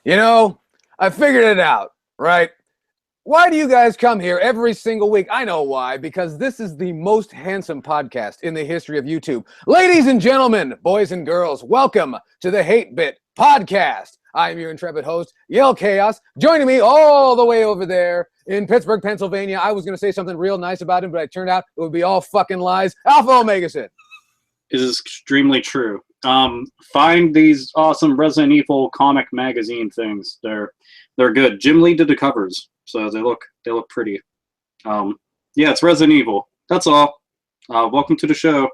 You know, I figured it out, right? Why do you guys come here every single week? I know why, because this is the most handsome podcast in the history of YouTube. Ladies and gentlemen, boys and girls, welcome to the Hate Bit Podcast. I'm your intrepid host, Yell Chaos. Joining me all the way over there in Pittsburgh, Pennsylvania. I was going to say something real nice about him, but it turned out it would be all fucking lies. Alpha Omega Sid. It is extremely true. Find these awesome Resident Evil comic magazine things. They're good. Jim Lee did the covers, so they look pretty. Yeah, it's Resident Evil. That's all. Welcome to the show.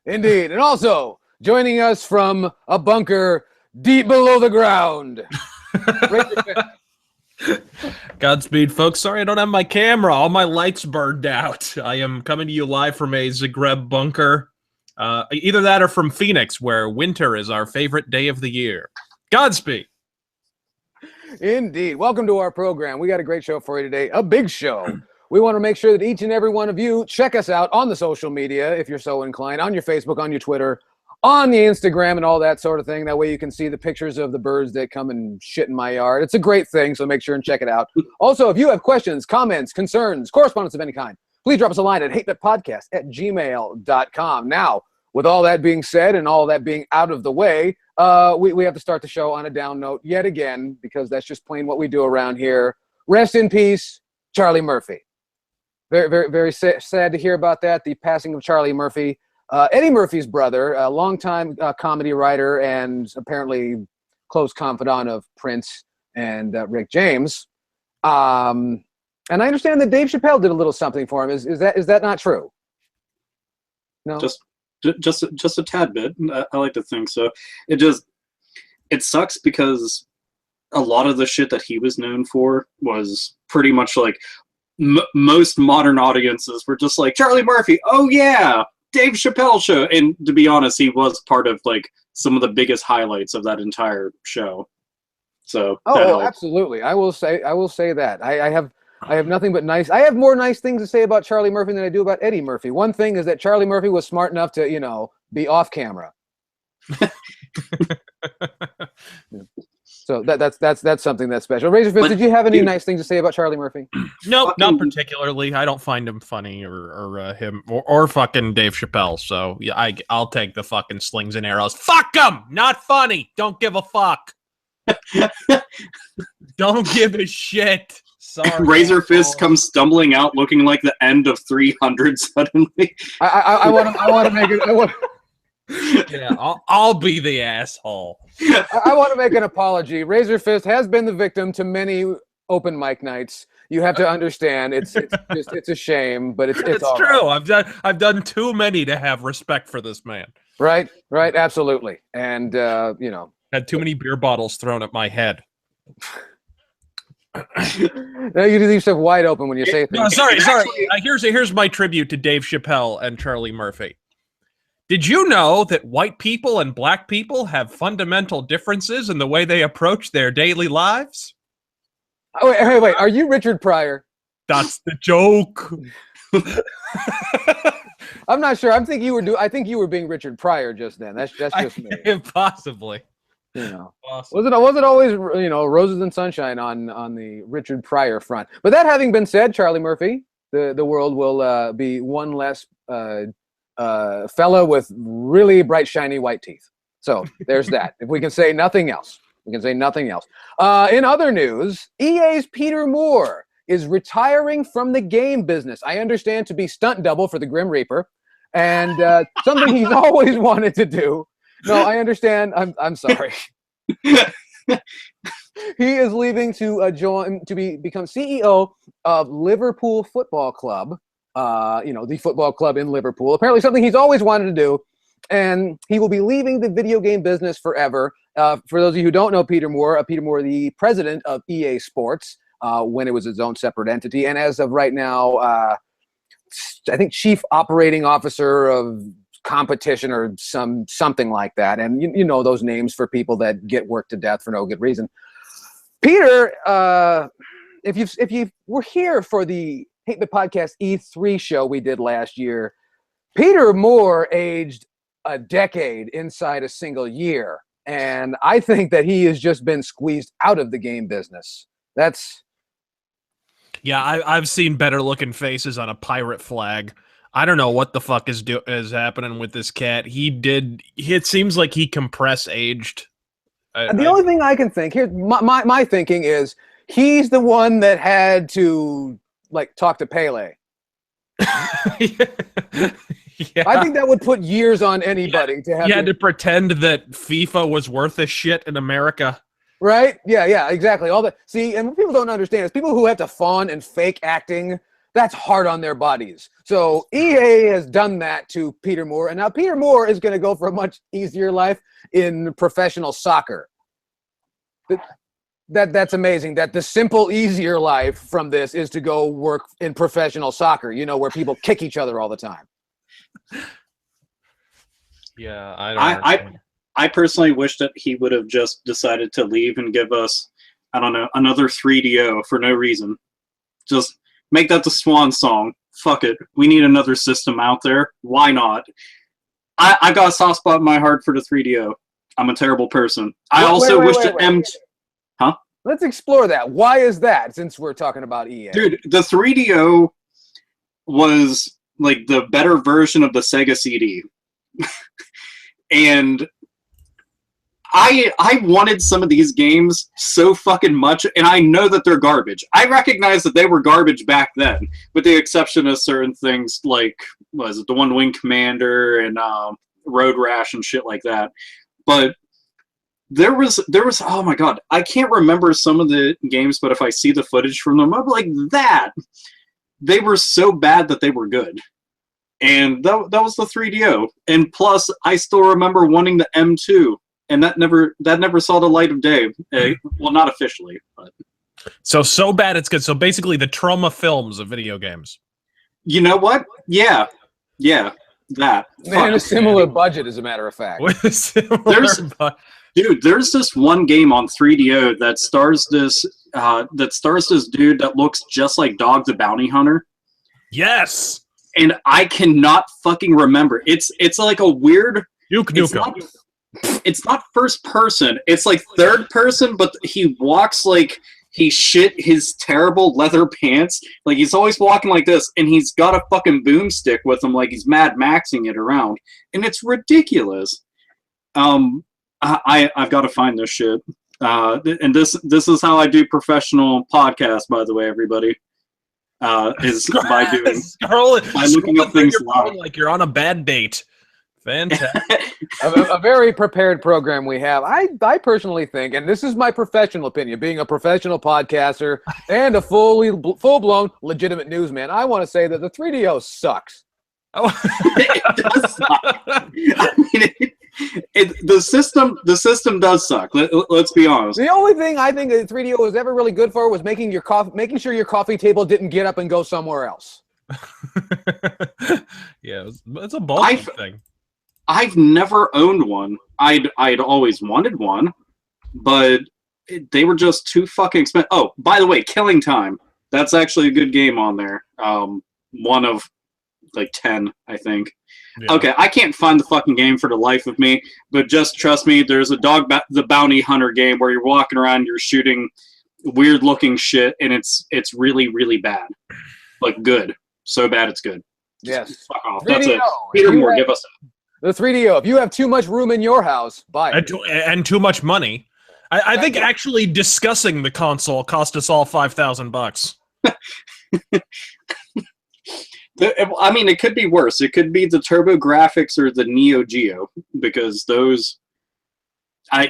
Indeed. And also joining us from a bunker deep below the ground. Godspeed, folks. Sorry I don't have my camera. All my lights burned out. I am coming to you live from a Zagreb bunker. Either that or from Phoenix, where winter is our favorite day of the year. Godspeed. Indeed. Welcome to our program. We got a great show for you today, a big show. We want to make sure that each and every one of you check us out on the social media, if you're so inclined, on your Facebook, on your Twitter, on the Instagram, and all that sort of thing. That way you can see the pictures of the birds that come and shit in my yard. It's a great thing, so make sure and check it out. Also, if you have questions, comments, concerns, correspondence of any kind, please drop us a line at hatebitpodcast@gmail.com. Now, with all that being said and all that being out of the way, we have to start the show on a down note yet again, because that's just plain what we do around here. Rest in peace, Charlie Murphy. Very, very, very sad to hear about that, the passing of Charlie Murphy. Eddie Murphy's brother, a longtime comedy writer and apparently close confidant of Prince and Rick James. And I understand that Dave Chappelle did a little something for him. Is that not true? No? Just a tad bit. I like to think so. It sucks because a lot of the shit that he was known for was pretty much like most modern audiences were just like, Charlie Murphy, oh yeah, Dave Chappelle show. And to be honest, he was part of like some of the biggest highlights of that entire show. So absolutely. I will say that. I have nothing but nice. I have more nice things to say about Charlie Murphy than I do about Eddie Murphy. One thing is that Charlie Murphy was smart enough to, be off camera. So that's something that's special. Razorfist, did you have any nice things to say about Charlie Murphy? Nope, not particularly. I don't find him funny or him or fucking Dave Chappelle. So yeah, I'll take the fucking slings and arrows. Fuck him. Not funny. Don't give a fuck. Don't give a shit. Sorry. Razor Fist comes stumbling out, looking like the end of 300 suddenly. I want to make it. Yeah, I'll be the asshole. I want to make an apology. Razor Fist has been the victim to many open mic nights. You have to understand. It's a shame, but it's all true. Right. I've done too many to have respect for this man. Right, absolutely, and had too many beer bottles thrown at my head. No, you leave stuff wide open when you say things. No, sorry. Here's my tribute to Dave Chappelle and Charlie Murphy. Did you know that white people and black people have fundamental differences in the way they approach their daily lives? Oh, wait. Are you Richard Pryor? That's the joke. I'm not sure. I think you were being Richard Pryor just then. That's just me. Possibly. Awesome. Was it always roses and sunshine on the Richard Pryor front? But that having been said, Charlie Murphy, the world will be one less fellow with really bright shiny white teeth. So there's that. If we can say nothing else, In other news, EA's Peter Moore is retiring from the game business. I understand to be stunt double for the Grim Reaper, and something he's always wanted to do. No, I understand. I'm sorry. He is leaving to become CEO of Liverpool Football Club. The football club in Liverpool. Apparently, something he's always wanted to do, and he will be leaving the video game business forever. For those of you who don't know Peter Moore, the president of EA Sports when it was its own separate entity, and as of right now, I think chief operating officer of competition or something like that. And you know those names for people that get worked to death for no good reason. Peter, if you were here for the Hate Bit Podcast E3 show we did last year, Peter Moore aged a decade inside a single year. And I think that he has just been squeezed out of the game business. That's Yeah, I've seen better looking faces on a pirate flag. I don't know what the fuck is happening with this cat. It seems like he compress aged. the only thing I can think here. My thinking is he's the one that had to like talk to Pele. Yeah. I think that would put years on anybody to have. You had to pretend that FIFA was worth a shit in America. Right? Yeah, exactly. All that. See, and what people don't understand is people who have to fawn and fake acting, that's hard on their bodies. So EA has done that to Peter Moore, and now Peter Moore is going to go for a much easier life in professional soccer. That's amazing. That the simple, easier life from this is to go work in professional soccer, where people kick each other all the time. Yeah, I personally wish that he would have just decided to leave and give us, I don't know, another 3DO for no reason. Just make that the swan song. Fuck it. We need another system out there. Why not? I got a soft spot in my heart for the 3DO. I'm a terrible person. I also wish that M... Huh? Let's explore that. Why is that, since we're talking about EA? Dude, the 3DO was like the better version of the Sega CD. And I wanted some of these games so fucking much, and I know that they're garbage. I recognize that they were garbage back then, with the exception of certain things like, was it the One Wing Commander and Road Rash and shit like that. But there was oh my god, I can't remember some of the games, but if I see the footage from them, I'm like, that they were so bad that they were good. And that was the 3DO. And plus, I still remember wanting the M2, and that never saw the light of day. Well, not officially, but so bad it's good. So basically, the Trauma films of video games. You know what? Yeah, that. And a similar budget, as a matter of fact. There's this one game on 3DO that stars this dude that looks just like Dog the Bounty Hunter. Yes. And I cannot fucking remember. It's like a weird. It's not first person. It's like third person, but he walks like he shit his terrible leather pants. Like he's always walking like this, and he's got a fucking boomstick with him, like he's Mad Maxing it around, and it's ridiculous. I've got to find this shit. And this is how I do professional podcasts, by the way, everybody. Is by looking up things live. Like you're on a bad date. Fantastic. a very prepared program we have. I personally think, and this is my professional opinion, being a professional podcaster and a full-blown legitimate newsman, I want to say that the 3DO sucks. Oh. It does suck. I mean, the system does suck. Let's be honest. The only thing I think that 3DO was ever really good for was making sure your coffee table didn't get up and go somewhere else. Yeah, it's a bulky thing. I've never owned one. I'd always wanted one, but they were just too fucking expensive. Oh, by the way, Killing Time. That's actually a good game on there. One of like 10, I think. Yeah. Okay, I can't find the fucking game for the life of me, but just trust me, there's a Dog the Bounty Hunter game where you're walking around, you're shooting weird-looking shit, and it's really, really bad. Like, good. So bad it's good. Yes. Fuck off. That's it. Peter Moore, give us the 3DO. If you have too much room in your house, buy it. And too much money. I think actually discussing the console cost us all $5,000. I mean, it could be worse. It could be the TurboGrafx or the Neo Geo, because those,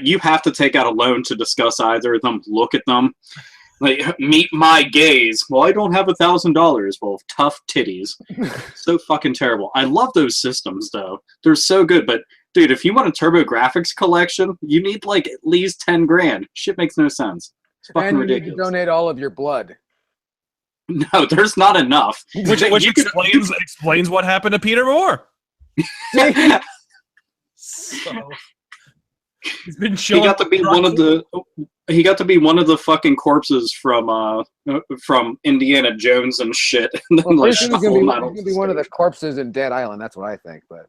you have to take out a loan to discuss either of them. Look at them, like meet my gaze. Well, I don't have $1,000. Well, tough titties. So fucking terrible. I love those systems though. They're so good. But dude, if you want a TurboGrafx collection, you need like at least 10 grand. Shit makes no sense. It's fucking ridiculous. Need to donate all of your blood. No, there's not enough. Which explains what happened to Peter Moore. So, he's been he got to be one of the. he got to be one of the fucking corpses from Indiana Jones and shit. And then, Well, like, first he's shuffle gonna him be, out he's on gonna be one of the stage. corpses in Dead Island. That's what I think. But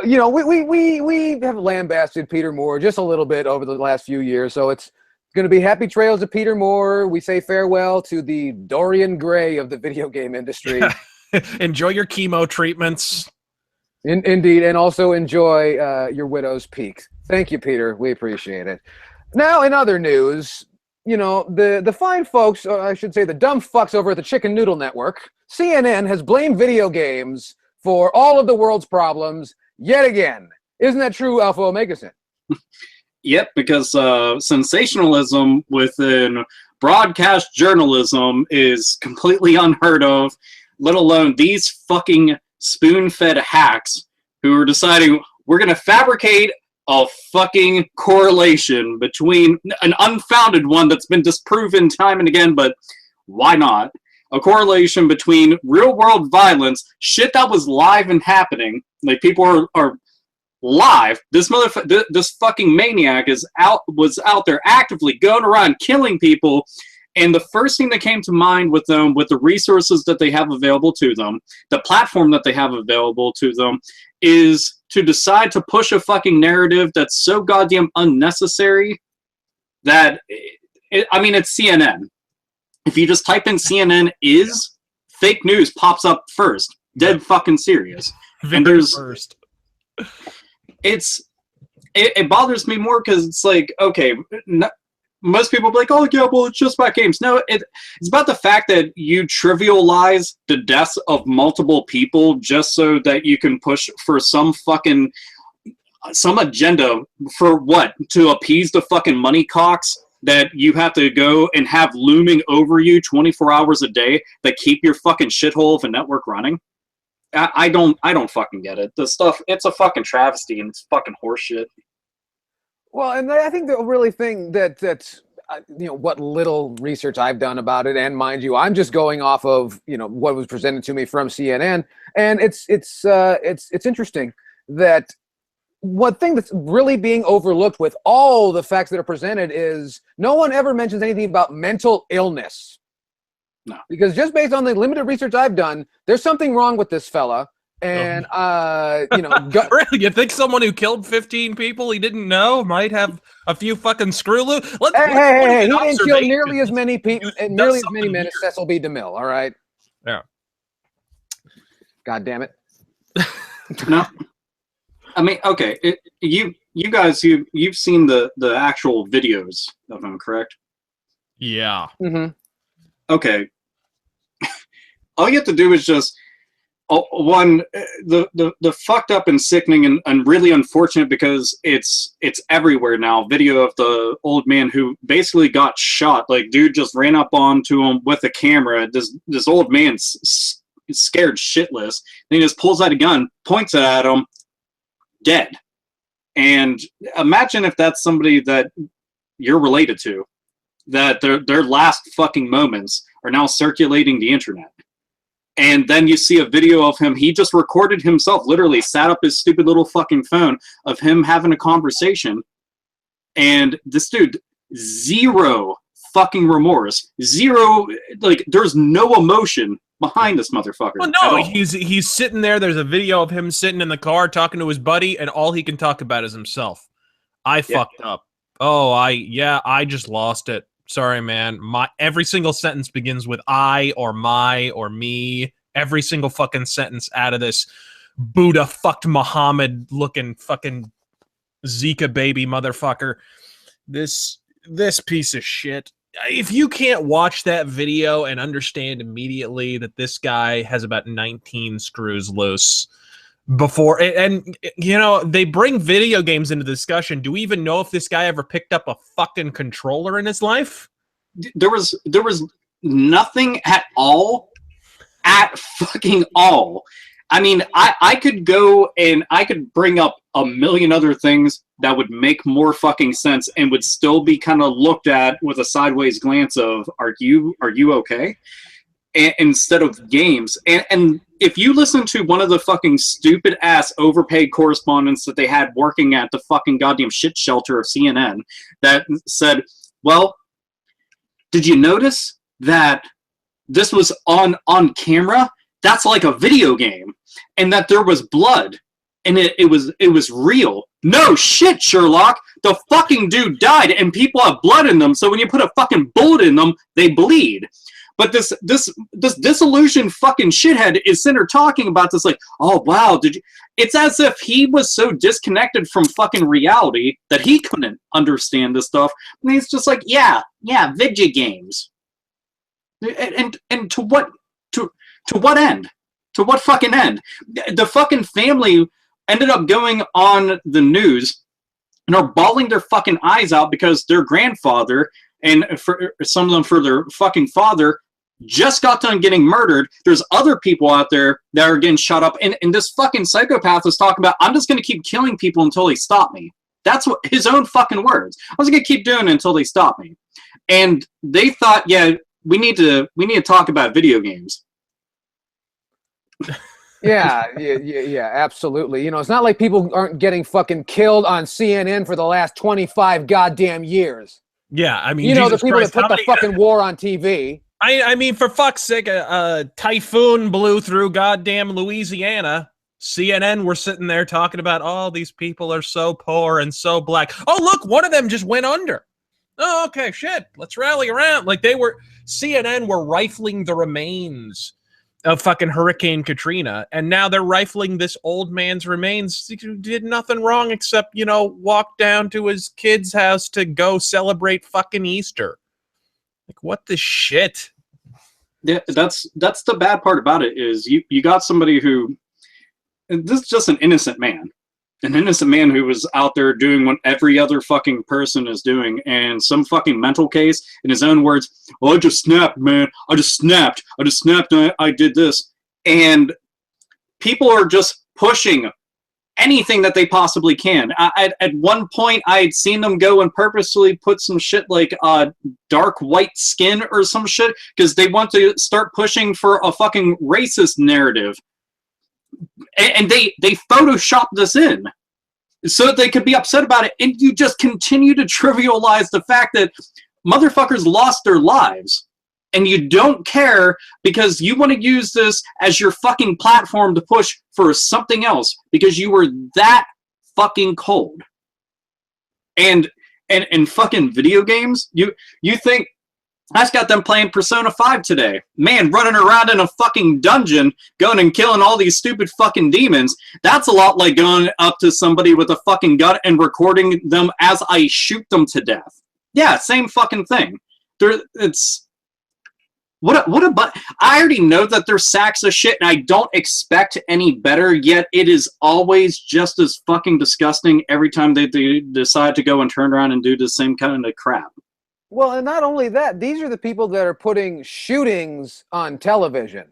you know, we have lambasted Peter Moore just a little bit over the last few years, so it's going to be happy trails of Peter Moore. We say farewell to the Dorian Gray of the video game industry. Enjoy your chemo treatments. Indeed, and also enjoy your widow's peak. Thank you, Peter. We appreciate it. Now, in other news, you know, the fine folks, or I should say the dumb fucks over at the Chicken Noodle Network, CNN has blamed video games for all of the world's problems yet again. Isn't that true, Alpha Omegason? Yep, because sensationalism within broadcast journalism is completely unheard of, let alone these fucking spoon-fed hacks who are deciding we're going to fabricate a fucking correlation between an unfounded one that's been disproven time and again, but why not? A correlation between real-world violence, shit that was live and happening, like people are live. This fucking maniac was out there actively going around killing people, and the first thing that came to mind with them, with the resources that they have available to them, the platform that they have available to them, is to decide to push a fucking narrative that's so goddamn unnecessary that it's CNN. If you just type in CNN is, fake news pops up first. Dead fucking serious. And there's first. It bothers me more because it's like, okay, most people be like, oh yeah, well, it's just about games. No, it's about the fact that you trivialize the deaths of multiple people just so that you can push for some agenda for what? To appease the fucking money cocks that you have to go and have looming over you 24 hours a day that keep your fucking shithole of a network running. I don't fucking get it. The stuff, it's a fucking travesty and it's fucking horseshit. Well, and I think the really thing that's you know, what little research I've done about it, and mind you, I'm just going off of, you know, what was presented to me from CNN, and it's interesting that one thing that's really being overlooked with all the facts that are presented is no one ever mentions anything about mental illness. No. Because just based on the limited research I've done, there's something wrong with this fella. And, you know... Really? You think someone who killed 15 people he didn't know might have a few fucking screw loose? Hey, he didn't kill nearly as many people, and nearly as many men as Cecil B. DeMille, all right? Yeah. God damn it. No. I mean, okay, you guys, you've seen the actual videos of him, correct? Yeah. Mm-hmm. Okay. All you have to do is just the fucked up and sickening and really unfortunate, because it's everywhere now. Video of the old man who basically got shot. Like, dude just ran up onto him with a camera. This old man's scared shitless. Then he just pulls out a gun, points it at him, dead. And imagine if that's somebody that you're related to, that their last fucking moments are now circulating the internet. And then you see a video of him, he just recorded himself, literally sat up his stupid little fucking phone of him having a conversation. And this dude, zero fucking remorse, zero, like, there's no emotion behind this motherfucker. Well, no, he's sitting there. There's a video of him sitting in the car talking to his buddy, and all he can talk about is himself. I fucked up. Oh, I just lost it. Sorry, man. Every single sentence begins with I or my or me. Every single fucking sentence out of this Buddha fucked Muhammad looking fucking Zika baby motherfucker. This piece of shit. If you can't watch that video and understand immediately that this guy has about 19 screws loose before, and you know, they bring video games into discussion. Do we even know if this guy ever picked up a fucking controller in his life? There was nothing at all, at fucking all. I mean, I could go and I could bring up a million other things that would make more fucking sense and would still be kind of looked at with a sideways glance of, are you okay? Instead of games. And if you listen to one of the fucking stupid ass overpaid correspondents that they had working at the fucking goddamn shit shelter of CNN that said, Well, did you notice that this was on camera? That's like a video game, and that there was blood, and it was real. No shit, Sherlock. The fucking dude died, and people have blood in them. So when you put a fucking bullet in them, they bleed. But this disillusioned fucking shithead is sitting there talking about this like, oh wow, did you? It's as if he was so disconnected from fucking reality that he couldn't understand this stuff. And he's just like, yeah, video games. And to what end? To what fucking end? The fucking family ended up going on the news and are bawling their fucking eyes out because their grandfather, and for some of them for their fucking father, just got done getting murdered. There's other people out there that are getting shot up, and this fucking psychopath is talking about, I'm just going to keep killing people until they stop me. That's what his own fucking words. I was going to keep doing it until they stop me. And they thought, yeah, we need to talk about video games. Yeah, absolutely. You know, it's not like people aren't getting fucking killed on CNN for the last 25 goddamn years. Yeah, I mean, you know, Jesus the people Christ, that put the fucking war on TV. I mean, for fuck's sake, a typhoon blew through goddamn Louisiana. CNN were sitting there talking about, oh, these people are so poor and so black. Oh, look, one of them just went under. Oh, okay, shit, let's rally around. Like CNN were rifling the remains of fucking Hurricane Katrina, and now they're rifling this old man's remains who did nothing wrong except, you know, walk down to his kid's house to go celebrate fucking Easter. Like, what the shit? Yeah, that's the bad part about it is you got somebody who, this is just an innocent man who was out there doing what every other fucking person is doing, and some fucking mental case, in his own words, oh, I just snapped, man. I just snapped. And I did this. And people are just pushing anything that they possibly can. At one point, I had seen them go and purposely put some shit like dark white skin or some shit because they want to start pushing for a fucking racist narrative. And they Photoshop this in so that they could be upset about it. And you just continue to trivialize the fact that motherfuckers lost their lives. And you don't care because you want to use this as your fucking platform to push for something else because you were that fucking cold. And fucking video games, you think, I just got them playing Persona 5 today. Man, running around in a fucking dungeon, going and killing all these stupid fucking demons. That's a lot like going up to somebody with a fucking gun and recording them as I shoot them to death. Yeah, same fucking thing. It's... But I already know that they're sacks of shit, and I don't expect any better, yet it is always just as fucking disgusting every time they decide to go and turn around and do the same kind of crap. Well, and not only that, these are the people that are putting shootings on television.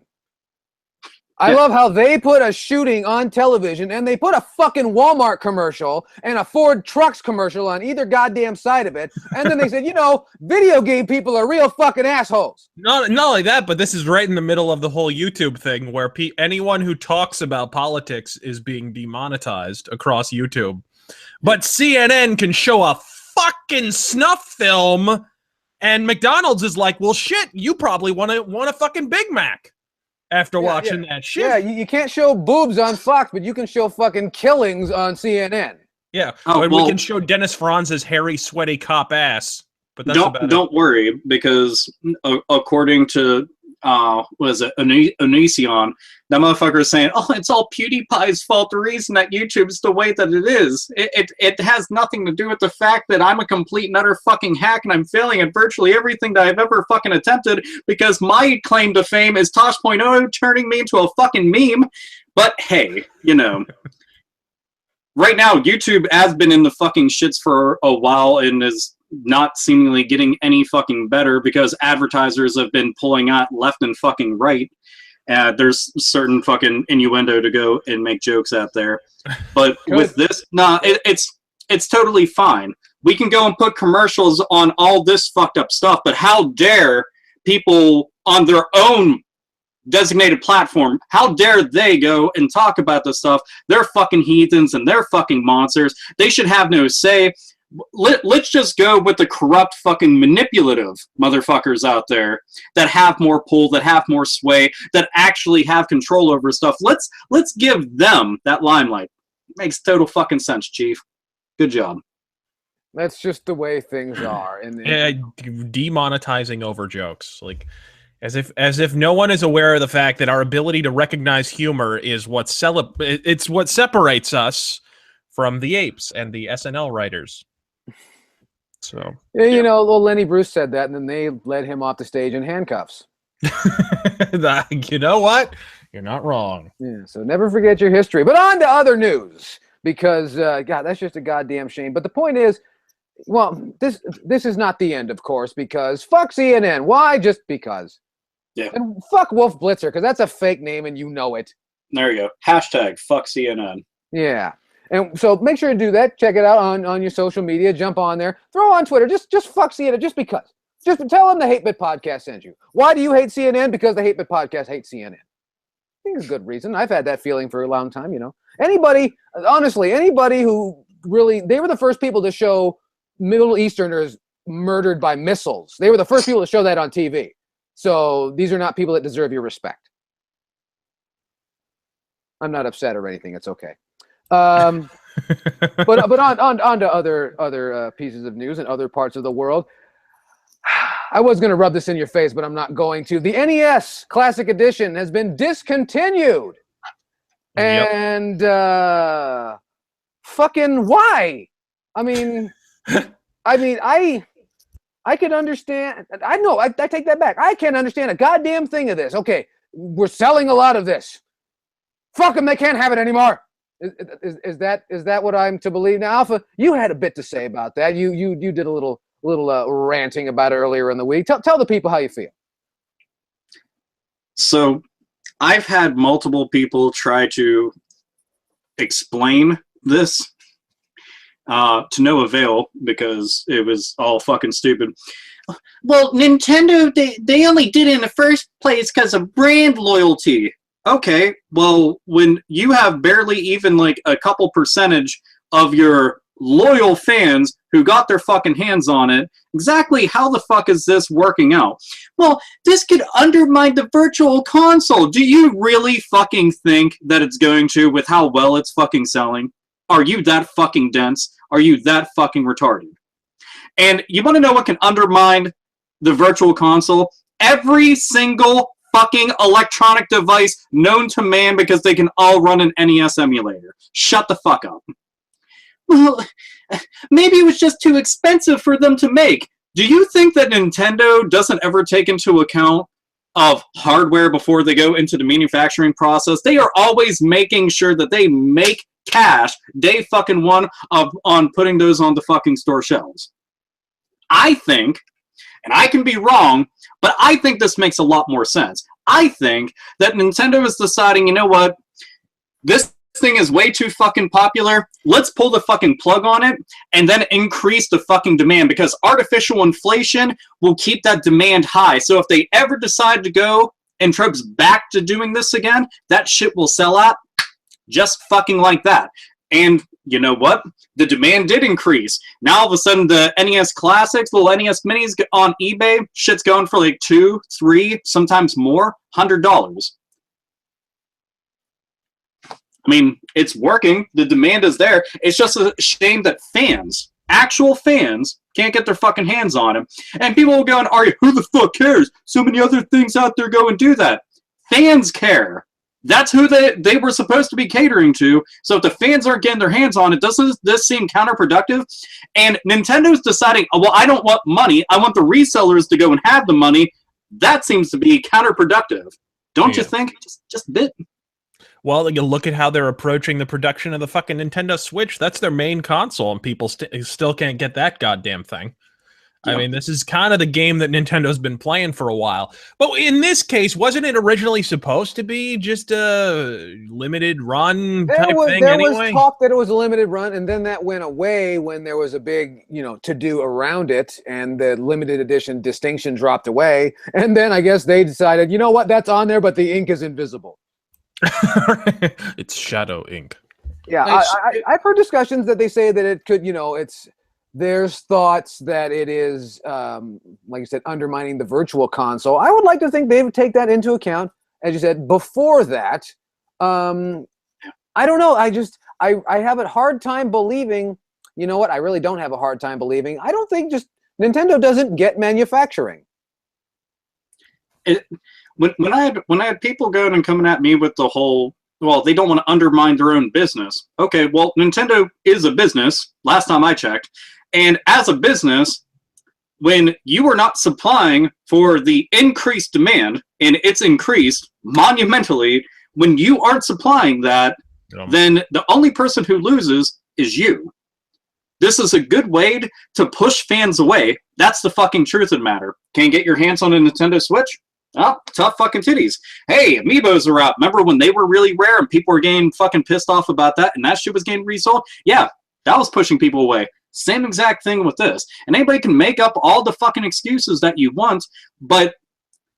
I love how they put a shooting on television and they put a fucking Walmart commercial and a Ford Trucks commercial on either goddamn side of it. And then they said, you know, video game people are real fucking assholes. Not only that, but this is right in the middle of the whole YouTube thing where anyone who talks about politics is being demonetized across YouTube. But CNN can show a fucking snuff film and McDonald's is like, well, shit, you probably want a fucking Big Mac. After watching that shit. Yeah, you can't show boobs on Fox, but you can show fucking killings on CNN. Yeah, we can show Dennis Franz's hairy, sweaty cop ass. But that's don't worry, because according to Onision, that motherfucker is saying, oh, it's all PewDiePie's fault. The reason that YouTube's the way that it is. It has nothing to do with the fact that I'm a complete and utter fucking hack and I'm failing at virtually everything that I've ever fucking attempted because my claim to fame is Tosh.0 turning me into a fucking meme. But hey, you know, right now YouTube has been in the fucking shits for a while and is not seemingly getting any fucking better because advertisers have been pulling out left and fucking right. There's certain fucking innuendo to go and make jokes out there. But with this, it's totally fine. We can go and put commercials on all this fucked up stuff, but how dare people on their own designated platform, how dare they go and talk about this stuff? They're fucking heathens and they're fucking monsters. They should have no say. let's just go with the corrupt fucking manipulative motherfuckers out there that have more pull, that have more sway, that actually have control over stuff. Let's give them that limelight. Makes total fucking sense, Chief. Good job. That's just the way things are. And demonetizing over jokes, like as if no one is aware of the fact that our ability to recognize humor is what it's what separates us from the apes and the SNL writers. So yeah, you know, little Lenny Bruce said that, and then they led him off the stage in handcuffs. You know what? You're not wrong. Yeah, so never forget your history. But on to other news, because God, that's just a goddamn shame. But the point is, well, this is not the end, of course, because fuck CNN. Why? Just because. Yeah. And fuck Wolf Blitzer, because that's a fake name, and you know it. There you go. Hashtag fuck CNN. Yeah. And so make sure to do that. Check it out on your social media. Jump on there. Throw on Twitter. Just fuck CNN just because. Just tell them the Hate Bit Podcast sent you. Why do you hate CNN? Because the Hate Bit Podcast hates CNN. I think it's a good reason. I've had that feeling for a long time, you know. Honestly, anybody who really, they were the first people to show Middle Easterners murdered by missiles. They were the first people to show that on TV. So these are not people that deserve your respect. I'm not upset or anything. It's okay. But on to other pieces of news in other parts of the world. I was going to rub this in your face, but I'm not going to. The NES Classic Edition has been discontinued. Yep. And fucking why? I mean, I can understand. I know. I take that back. I can't understand a goddamn thing of this. Okay, we're selling a lot of this. Fuck them. They can't have it anymore. Is that what I'm to believe now? Alpha, you had a bit to say about that. You did a little ranting about it earlier in the week. Tell the people how you feel. So I've had multiple people try to explain this to no avail because it was all fucking stupid. Well, Nintendo, they only did it in the first place because of brand loyalty. Okay, well, when you have barely even like a couple percentage of your loyal fans who got their fucking hands on it, exactly how the fuck is this working out? Well, this could undermine the virtual console. Do you really fucking think that it's going to with how well it's fucking selling? Are you that fucking dense? Are you that fucking retarded? And you want to know what can undermine the virtual console? Every single fucking electronic device known to man because they can all run an NES emulator. Shut the fuck up. Well, maybe it was just too expensive for them to make. Do you think that Nintendo doesn't ever take into account of hardware before they go into the manufacturing process? They are always making sure that they make cash day fucking one on putting those on the fucking store shelves. I think, and I can be wrong, but I think this makes a lot more sense. I think that Nintendo is deciding, you know what, this thing is way too fucking popular. Let's pull the fucking plug on it and then increase the fucking demand, because artificial inflation will keep that demand high. So if they ever decide to go and tropes back to doing this again, that shit will sell out just fucking like that. And you know what? The demand did increase. Now all of a sudden the NES Classics, little NES Minis on eBay, shit's going for like $200, $300, sometimes more, $100. I mean, it's working. The demand is there. It's just a shame that fans, actual fans, can't get their fucking hands on them. And people will go and argue, who the fuck cares? So many other things out there go and do that. Fans care. That's who they were supposed to be catering to. So if the fans aren't getting their hands on it, doesn't this seem counterproductive? And Nintendo's deciding, oh, well, I don't want money. I want the resellers to go and have the money. That seems to be counterproductive. Don't you think? Just a bit. Well, you look at how they're approaching the production of the fucking Nintendo Switch. That's their main console, and people still can't get that goddamn thing. Yeah. I mean, this is kind of the game that Nintendo's been playing for a while. But in this case, wasn't it originally supposed to be just a limited run type thing anyway? There was talk that it was a limited run, and then that went away when there was a big, to-do around it, and the limited edition distinction dropped away. And then I guess they decided, you know what, that's on there, but the ink is invisible. It's shadow ink. Yeah, I've heard discussions that they say that it could, There's thoughts that it is, like you said, undermining the virtual console. I would like to think they would take that into account. As you said, before that, I don't know. I have a hard time believing, you know what? I really don't have a hard time believing. I don't think just Nintendo doesn't get manufacturing. When I had people going and coming at me with the whole, well, they don't want to undermine their own business. Okay, well, Nintendo is a business, last time I checked. And as a business, when you are not supplying for the increased demand, and it's increased monumentally, when you aren't supplying that, then the only person who loses is you. This is a good way to push fans away. That's the fucking truth of the matter. Can't get your hands on a Nintendo Switch? Oh, tough fucking titties. Hey, Amiibos are out. Remember when they were really rare and people were getting fucking pissed off about that and that shit was getting resold? Yeah, that was pushing people away. Same exact thing with this. And anybody can make up all the fucking excuses that you want, but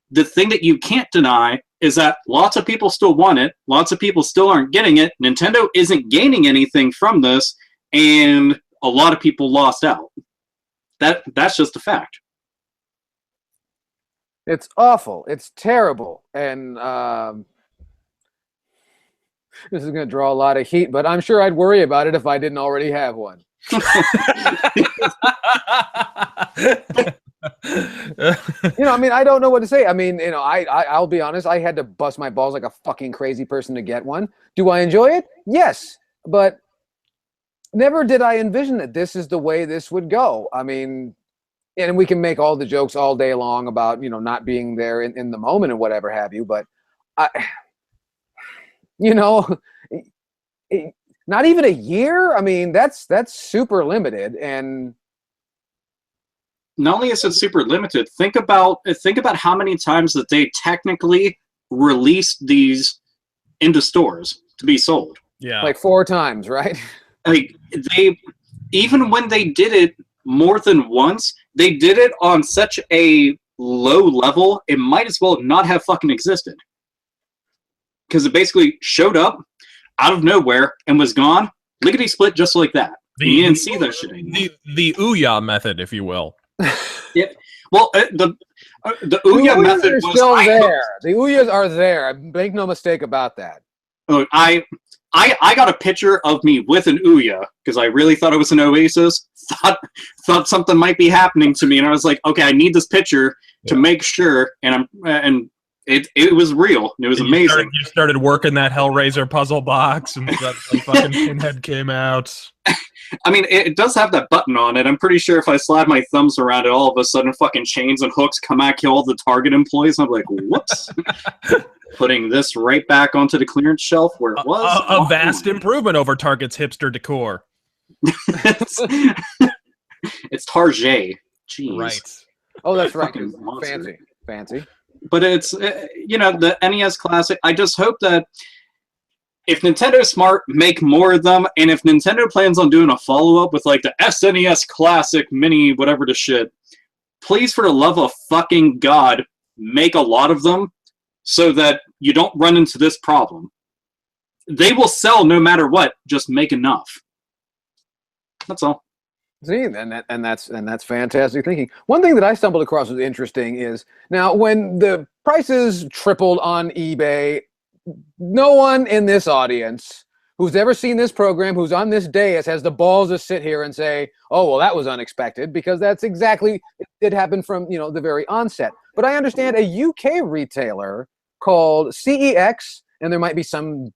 the thing that you can't deny is that lots of people still want it. Lots of people still aren't getting it. Nintendo isn't gaining anything from this, and a lot of people lost out. That's just a fact. It's awful. It's terrible. And this is going to draw a lot of heat, but I'm sure I'd worry about it if I didn't already have one. I mean, I don't know what to say. I mean, I'll be honest. I had to bust my balls like a fucking crazy person to get one. Do I enjoy it? Yes, but never did I envision that this is the way this would go. I mean, and we can make all the jokes all day long about, not being there in the moment and whatever have you, but not even a year. I mean, that's super limited. And not only is it super limited, think about how many times that they technically released these into stores to be sold. Yeah, like 4 times, right? Like even when they did it more than once, they did it on such a low level, it might as well not have fucking existed. Because it basically showed up out of nowhere and was gone, lickety split, just like that. You didn't see that shit anymore. The Ouya method, if you will. Yeah. Well, the Ouya method was still there. The Ouyas are there. Make no mistake about that. Oh, I got a picture of me with an Ouya because I really thought it was an Oasis. Thought something might be happening to me, and I was like, okay, I need this picture to make sure. And it was real. It was amazing. You started working that Hellraiser puzzle box, and that fucking pinhead came out. I mean, it does have that button on it. I'm pretty sure if I slide my thumbs around it, all of a sudden fucking chains and hooks come at all the Target employees. And I'm like, whoops. Putting this right back onto the clearance shelf where it was. A vast improvement over Target's hipster decor. It's Target. Jeez. Right. Oh, that's right. Fancy. But it's, the NES Classic. I just hope that if Nintendo's smart, make more of them. And if Nintendo plans on doing a follow-up with like the SNES Classic Mini, whatever the shit, please, for the love of fucking God, make a lot of them so that you don't run into this problem. They will sell no matter what. Just make enough. That's all. See, and that's fantastic thinking. One thing that I stumbled across was interesting is now when the prices tripled on eBay, no one in this audience who's ever seen this program, who's on this dais, has the balls to sit here and say, "Oh, well, that was unexpected," because that's exactly it did happen from the very onset. But I understand a UK retailer called CEX, and there might be some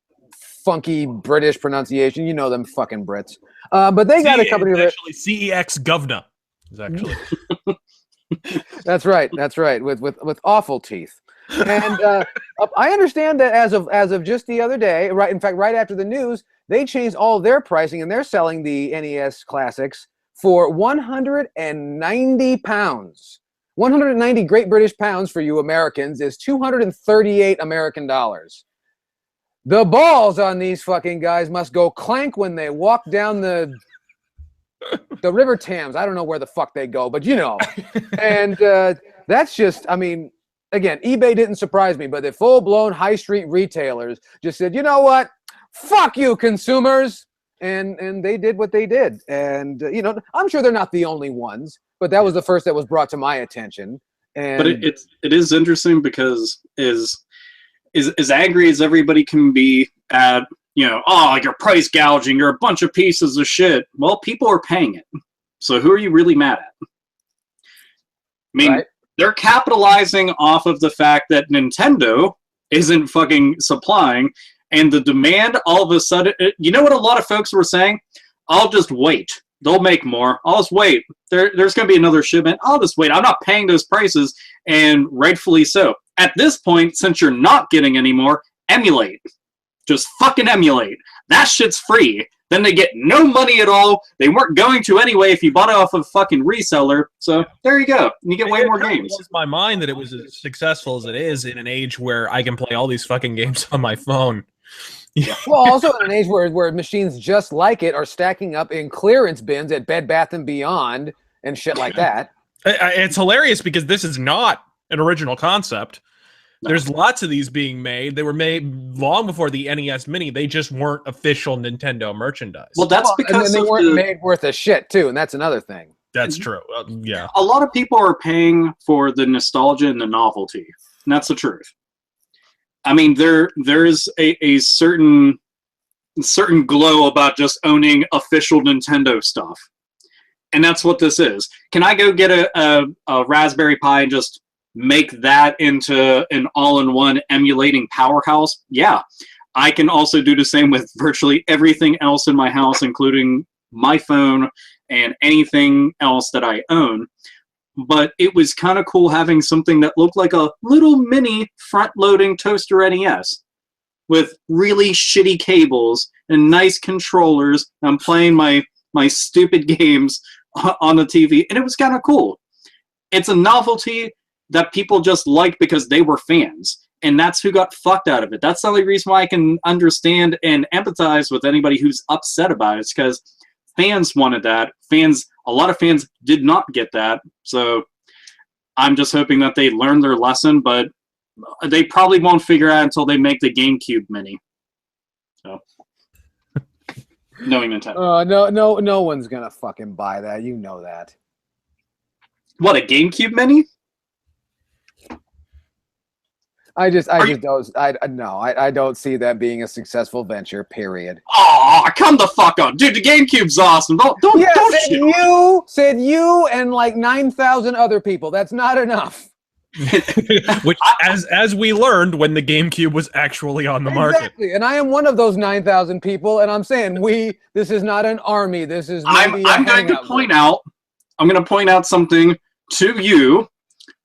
funky British pronunciation. You know them fucking Brits. But they got a company that actually CEX Governor is actually. That's right. With awful teeth. And I understand that as of just the other day, right? In fact, right after the news, they changed all their pricing and they're selling the NES Classics for £190. 190 Great British pounds for you Americans is 238 American dollars. The balls on these fucking guys must go clank when they walk down the River Thames. I don't know where the fuck they go, but And that's just, I mean, again, eBay didn't surprise me, but the full-blown high street retailers just said, you know what? Fuck you, consumers. and they did what they did. And I'm sure they're not the only ones, but that was the first that was brought to my attention. And But it is interesting because as angry as everybody can be at, oh, you're price gouging, you're a bunch of pieces of shit. Well, people are paying it. So who are you really mad at? I mean, right? They're capitalizing off of the fact that Nintendo isn't fucking supplying, and the demand all of a sudden, you know what a lot of folks were saying? I'll just wait. They'll make more. I'll just wait. There's going to be another shipment. I'll just wait. I'm not paying those prices, and rightfully so. At this point, since you're not getting any more, emulate. Just fucking emulate. That shit's free. Then they get no money at all. They weren't going to anyway if you bought it off of a fucking reseller. So there you go. You get way more games. It blows my mind that it was as successful as it is in an age where I can play all these fucking games on my phone. Well, also in an age where machines just like it are stacking up in clearance bins at Bed Bath & Beyond and shit like that. It's hilarious because this is not an original concept. No. There's lots of these being made. They were made long before the NES Mini. They just weren't official Nintendo merchandise. Well, that's because and they weren't made worth a shit too, and that's another thing. That's true. Yeah. A lot of people are paying for the nostalgia and the novelty, and that's the truth. I mean, there is a certain glow about just owning official Nintendo stuff, and that's what this is. Can I go get a Raspberry Pi and just make that into an all-in-one emulating powerhouse? Yeah. I can also do the same with virtually everything else in my house, including my phone and anything else that I own. But it was kind of cool having something that looked like a little mini front-loading toaster NES with really shitty cables and nice controllers. I'm playing my stupid games on the TV, and it was kind of cool. It's a novelty that people just like because they were fans, and that's who got fucked out of it. That's the only reason why I can understand and empathize with anybody who's upset about it. It's because fans wanted that. A lot of fans did not get that, so I'm just hoping that they learn their lesson, but they probably won't figure out until they make the GameCube Mini. So, knowing Nintendo. No one's gonna fucking buy that. You know that. What, a GameCube Mini? I don't see that being a successful venture. Period. Oh, come the fuck on, dude! The GameCube's awesome. Don't said you and like 9,000 other people. That's not enough. Which, as we learned when the GameCube was actually on the market. Exactly, and I am one of those 9,000 people, and I'm saying this is not an army. This is. I'm going to point out something to you.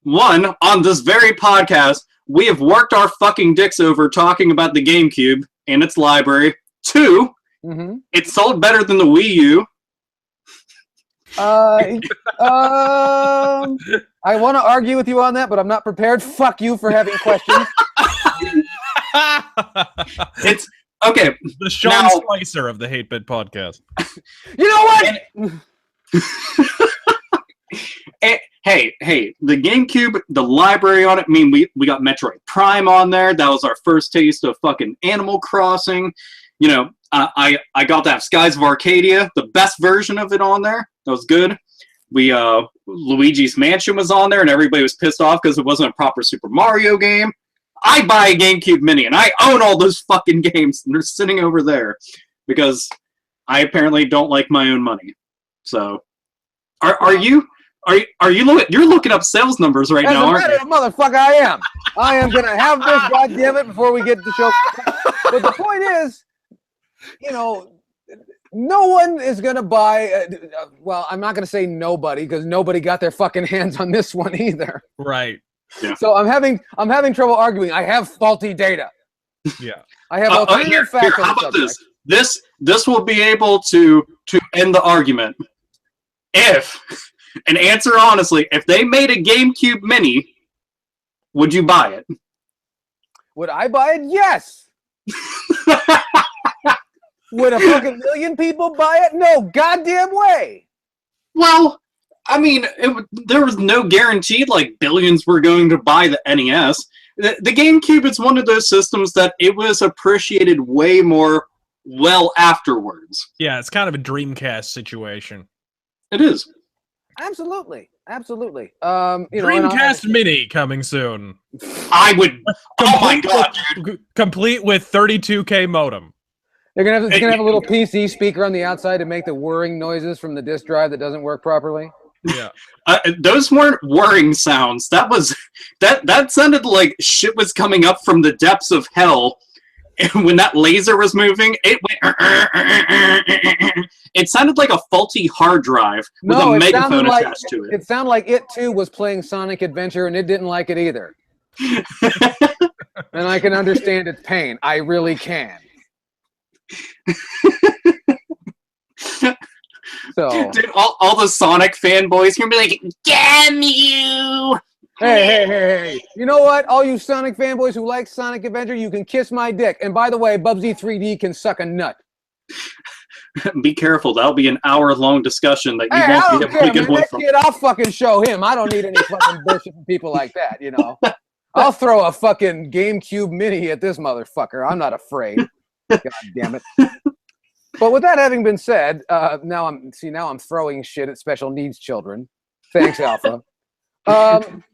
One, on this very podcast, we have worked our fucking dicks over talking about the GameCube and its library. Two, It sold better than the Wii U. I want to argue with you on that, but I'm not prepared. Fuck you for having questions. It's okay. The Sean Spicer of the Hate Bit podcast. You know what? Hey, the GameCube, the library on it, I mean, we got Metroid Prime on there. That was our first taste of fucking Animal Crossing. I got that Skies of Arcadia, the best version of it on there. That was good. Luigi's Mansion was on there, and everybody was pissed off because it wasn't a proper Super Mario game. I buy a GameCube Mini, and I own all those fucking games, and they're sitting over there because I apparently don't like my own money. So, are you? You're looking up sales numbers right now, aren't you? Motherfucker, I am. I am gonna have this, goddammit, before we get to the show. But the point is, no one is gonna buy. Well, I'm not gonna say nobody because nobody got their fucking hands on this one either. Right. Yeah. So I'm having trouble arguing. I have faulty data. Yeah. I have alternative facts on how the about subject. This will be able to end the argument if. And answer honestly, if they made a GameCube Mini, would you buy it? Would I buy it? Yes. Would a fucking million people buy it? No goddamn way. Well, I mean, there was no guarantee like billions were going to buy the NES. The GameCube is one of those systems that it was appreciated way more well afterwards. Yeah, it's kind of a Dreamcast situation. It is. Absolutely. Absolutely. Dreamcast Mini coming soon. I would. Oh my god, dude! Complete with 32K modem. It's gonna have a little PC speaker on the outside to make the whirring noises from the disk drive that doesn't work properly. Yeah. Those weren't whirring sounds. That sounded like shit was coming up from the depths of hell. And when that laser was moving, it went. It sounded like a faulty hard drive with a megaphone attached to it. It sounded like it too was playing Sonic Adventure, and it didn't like it either. And I can understand its pain. I really can. So, dude, all the Sonic fanboys are gonna be like, "Damn you!" Hey! You know what? All you Sonic fanboys who like Sonic Adventure, you can kiss my dick. And by the way, Bubsy 3D can suck a nut. Be careful. That'll be an hour-long discussion that you won't be able to get away from. Kid, I'll fucking show him. I don't need any fucking bullshit from people like that, you know. I'll throw a fucking GameCube Mini at this motherfucker. I'm not afraid. God damn it. But with that having been said, now I'm throwing shit at special needs children. Thanks, Alpha.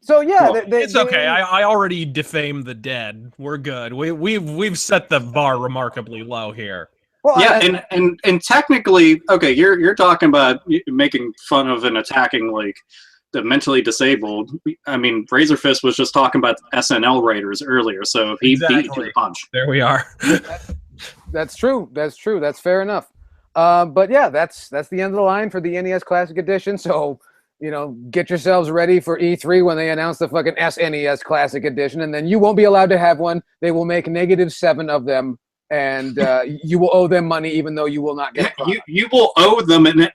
So yeah, it's okay. I already defamed the dead. We're good. We've set the bar remarkably low here. Well, yeah, and technically, okay, you're talking about making fun of and attacking like the mentally disabled. I mean, Razorfist was just talking about SNL writers earlier, so he beat you to the punch. There we are. That's true. That's fair enough. But yeah, that's the end of the line for the NES Classic Edition. So, you know, get yourselves ready for E3 when they announce the fucking SNES Classic Edition, and then you won't be allowed to have one. They will make -7 of them, and you will owe them money even though you will not get it. You will owe them an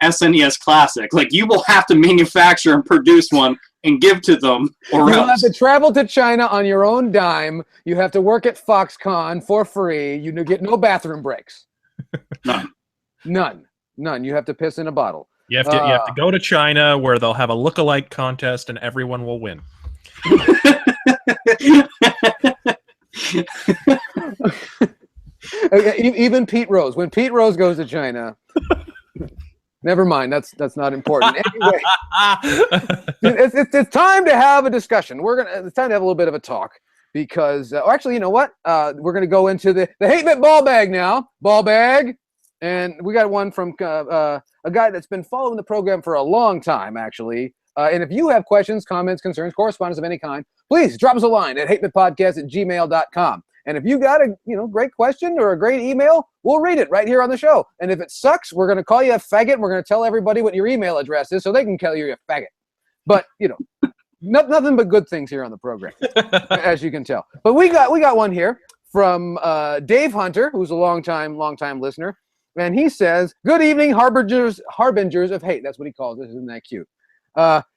SNES Classic. Like, you will have to manufacture and produce one and give to them, or you'll else. have to travel to China on your own dime. You have to work at Foxconn for free. You get no bathroom breaks. None. You have to piss in a bottle. You have to go to China where they'll have a look-alike contest and everyone will win. Even Pete Rose. When Pete Rose goes to China, never mind. That's not important. Anyway, it's time to have a discussion. It's time to have a little bit of a talk because, actually, you know what? We're gonna go into the hate bit ball bag now. Ball bag, and we got one from a guy that's been following the program for a long time, actually. And if you have questions, comments, concerns, correspondence of any kind, please drop us a line at hatebitpodcast@gmail.com. And if you got a great question or a great email, we'll read it right here on the show. And if it sucks, we're going to call you a faggot. And we're going to tell everybody what your email address is so they can call you a faggot. But, nothing but good things here on the program, as you can tell. But we got one here from Dave Hunter, who's a long time listener. And he says, "Good evening, harbingers of hate." That's what he calls it. Isn't that cute?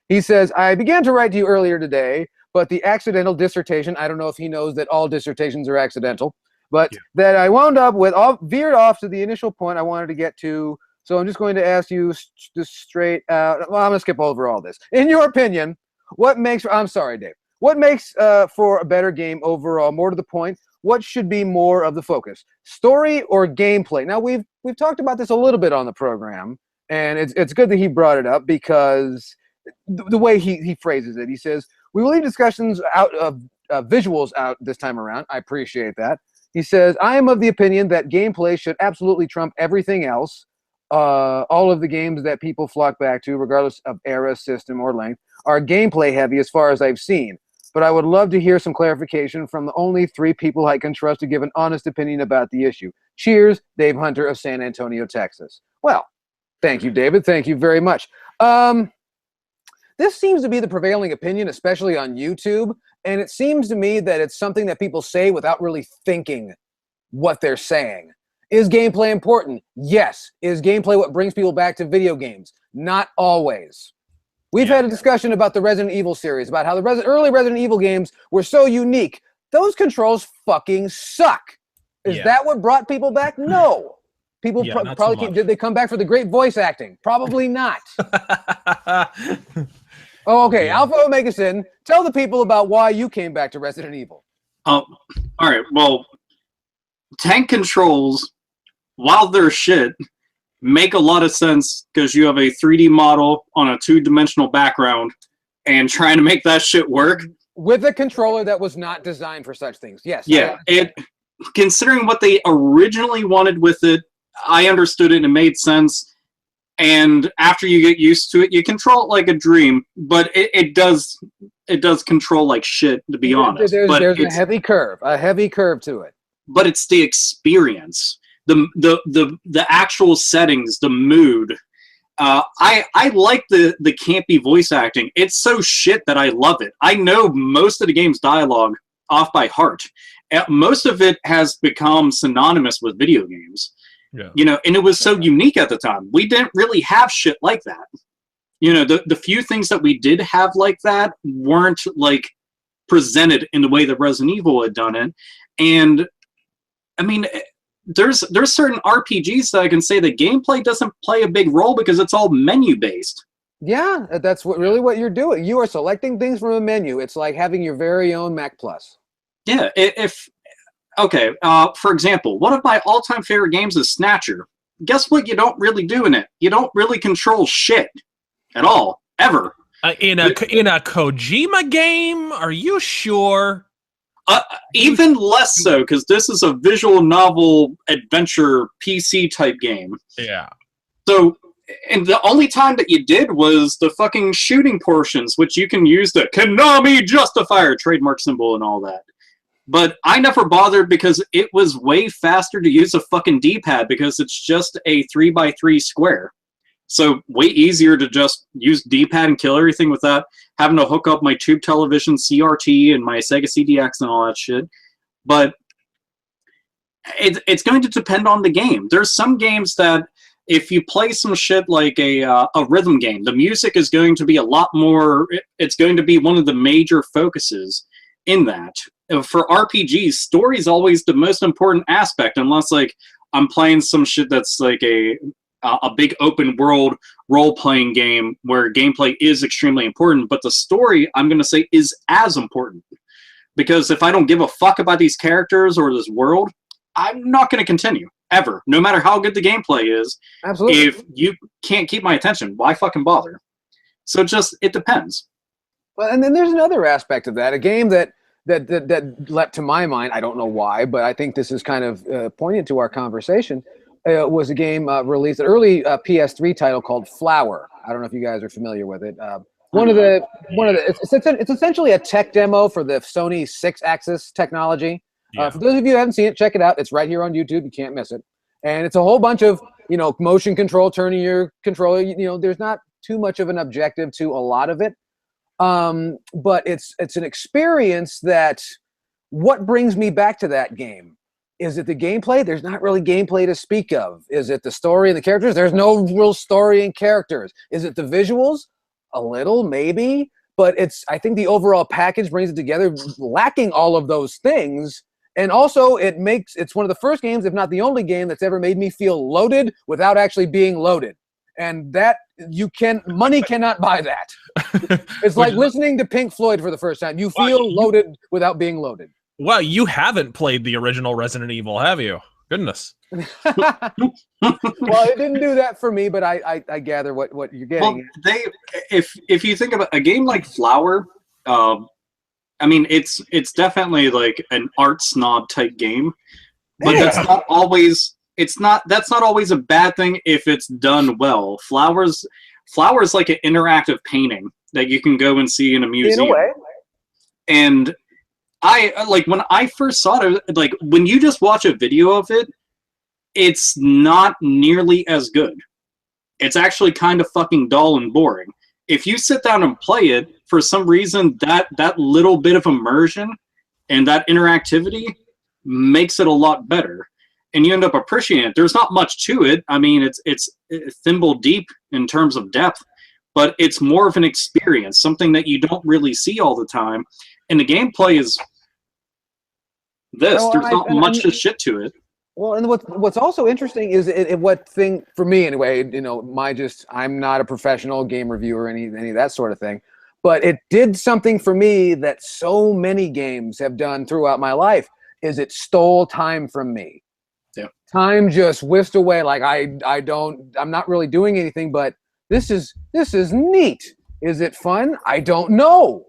He says, "I began to write to you earlier today, but the accidental dissertation," I don't know if he knows that all dissertations are accidental, but that I wound up with veered off to the initial point I wanted to get to. So I'm just going to ask you just straight out. Well, I'm going to skip over all this. In your opinion, I'm sorry, Dave. What makes for a better game overall? More to the point, what should be more of the focus? Story or gameplay? Now, we've talked about this a little bit on the program, and it's good that he brought it up because the way he phrases it, he says, "We will leave discussions out of visuals out this time around." I appreciate that. He says, "I am of the opinion that gameplay should absolutely trump everything else. All of the games that people flock back to, regardless of era, system, or length, are gameplay heavy as far as I've seen. But I would love to hear some clarification from the only 3 people I can trust to give an honest opinion about the issue. Cheers, Dave Hunter of San Antonio, Texas." Well, thank you, David. Thank you very much. This seems to be the prevailing opinion, especially on YouTube. And it seems to me that it's something that people say without really thinking what they're saying. Is gameplay important? Yes. Is gameplay what brings people back to video games? Not always. We've had a discussion about the Resident Evil series, about how the early Resident Evil games were so unique. Those controls fucking suck. Is that what brought people back? No. People probably did they come back for the great voice acting? Probably not. Oh, okay. Alpha Omega Sin, tell the people about why you came back to Resident Evil. All right. Well, tank controls while they're shit, make a lot of sense because you have a 3D model on a 2-dimensional background and trying to make that shit work. With a controller that was not designed for such things. Yes. Yeah, considering what they originally wanted with it, I understood it and it made sense. And after you get used to it, you control it like a dream, but it does control like shit, to be honest. There's a heavy curve to it. But it's the experience, the actual settings, the mood. I like the campy voice acting. It's so shit that I love it. I know most of the game's dialogue off by heart. Most of it has become synonymous with video games. Yeah. You know, and it was so unique at the time. We didn't really have shit like that. You know, the few things that we did have like that weren't like presented in the way that Resident Evil had done it. And I mean, there's certain RPGs that I can say the gameplay doesn't play a big role because it's all menu based. Yeah, that's really what you're doing. You are selecting things from a menu. It's like having your very own Mac Plus. Yeah, okay, for example, one of my all-time favorite games is Snatcher. Guess what you don't really do in it? You don't really control shit at all, ever. In a Kojima game? Are you sure? Even less so, because this is a visual novel adventure PC type game. Yeah. So, and the only time that you did was the fucking shooting portions, which you can use the Konami Justifier trademark symbol and all that. But I never bothered because it was way faster to use a fucking D-pad because it's just a 3x3 square. So way easier to just use D-pad and kill everything without having to hook up my tube television CRT and my Sega CDX and all that shit. But it's going to depend on the game. There's some games that if you play some shit like a rhythm game, the music is going to be a lot more, it's going to be one of the major focuses in that. For RPGs, story is always the most important aspect, unless like I'm playing some shit that's like a big open world role-playing game where gameplay is extremely important, but the story, I'm going to say, is as important. Because if I don't give a fuck about these characters or this world, I'm not going to continue, ever. No matter how good the gameplay is. Absolutely. If you can't keep my attention, why fucking bother? So it depends. Well, and then there's another aspect of that. A game that leapt to my mind, I don't know why, but I think this is kind of poignant to our conversation, was a game released, an early PS3 title called Flower. I don't know if you guys are familiar with it. It's essentially a tech demo for the Sony 6-axis technology. Yeah. For those of you who haven't seen it, check it out. It's right here on YouTube. You can't miss it. And it's a whole bunch of, motion control, turning your controller. There's not too much of an objective to a lot of it. But it's an experience that, what brings me back to that game? Is it the gameplay? There's not really gameplay to speak of. Is it the story and the characters? There's no real story and characters. Is it the visuals? A little, maybe. But I think the overall package brings it together, lacking all of those things. And also, it's one of the first games, if not the only game, that's ever made me feel loaded without actually being loaded. And that money cannot buy that. It's like listening to Pink Floyd for the first time. You feel loaded without being loaded. Well, you haven't played the original Resident Evil, have you? Goodness. Well, it didn't do that for me, but I gather what you're getting. Well, if you think about a game like Flower, I mean, it's definitely like an art snob type game, but that's not always a bad thing if it's done well. Flowers like an interactive painting that you can go and see in a museum. In a way. And when I first saw it, like when you just watch a video of it, it's not nearly as good. It's actually kind of fucking dull and boring. If you sit down and play it, for some reason, that little bit of immersion and that interactivity makes it a lot better. And you end up appreciating it. There's not much to it. I mean, it's thimble deep in terms of depth, but it's more of an experience, something that you don't really see all the time. And the gameplay is this. Well, there's not much shit to it. Well, and what's also interesting is what thing for me anyway. I'm not a professional game reviewer, any of that sort of thing, but it did something for me that so many games have done throughout my life. Is it stole time from me? Yeah. Time just whisked away. Like I'm not really doing anything, but this is neat. Is it fun? I don't know.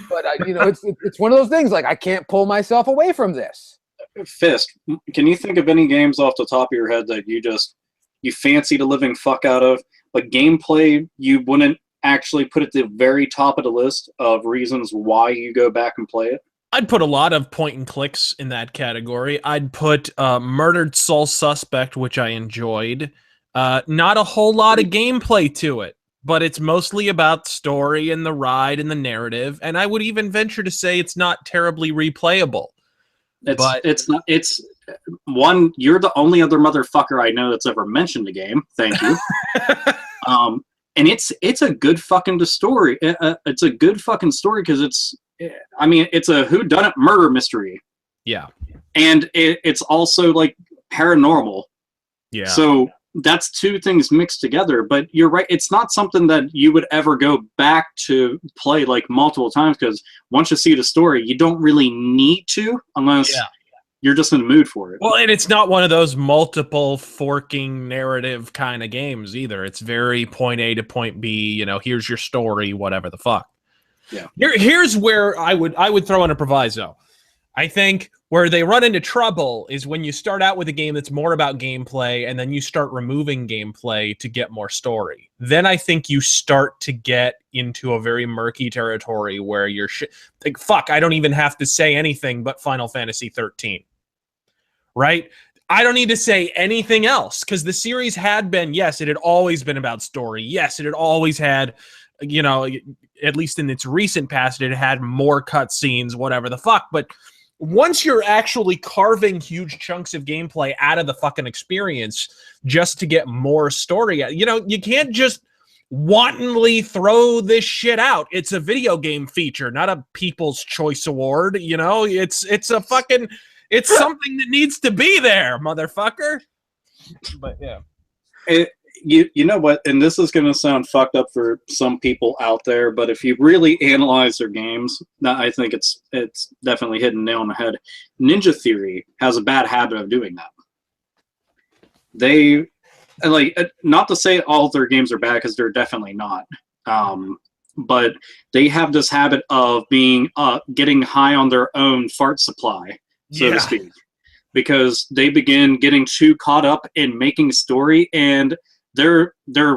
But it's one of those things, like I can't pull myself away from this. Fist, can you think of any games off the top of your head that you fancy the living fuck out of, but gameplay you wouldn't actually put at the very top of the list of reasons why you go back and play it? I'd put a lot of point and clicks in that category. I'd put Murdered Soul Suspect, which I enjoyed. Not a whole lot of gameplay to it, but it's mostly about story and the ride and the narrative. And I would even venture to say it's not terribly replayable. It's one, you're the only other motherfucker I know that's ever mentioned the game. Thank you. And it's a good fucking story. It's a good fucking story because it's a whodunit murder mystery. Yeah. And it's also like paranormal. Yeah. So that's two things mixed together. But you're right. It's not something that you would ever go back to play like multiple times because once you see the story, you don't really need to unless you're just in the mood for it. Well, and it's not one of those multiple forking narrative kind of games either. It's very point A to point B, here's your story, whatever the fuck. Yeah. Here's where I would throw in a proviso. I think where they run into trouble is when you start out with a game that's more about gameplay and then you start removing gameplay to get more story. Then I think you start to get into a very murky territory where you're like, fuck, I don't even have to say anything but Final Fantasy 13. Right? I don't need to say anything else because the series had been, yes, it had always been about story. Yes, it had always had, at least in its recent past, it had more cutscenes, whatever the fuck. But once you're actually carving huge chunks of gameplay out of the fucking experience just to get more story, you can't just wantonly throw this shit out. It's a video game feature, not a People's Choice Award. It's a fucking... It's something that needs to be there, motherfucker. But yeah. You know what? And this is going to sound fucked up for some people out there, but if you really analyze their games, I think it's definitely hitting nail on the head. Ninja Theory has a bad habit of doing that. They not to say all their games are bad because they're definitely not. But they have this habit of being getting high on their own fart supply, so to speak, because they begin getting too caught up in making story, and their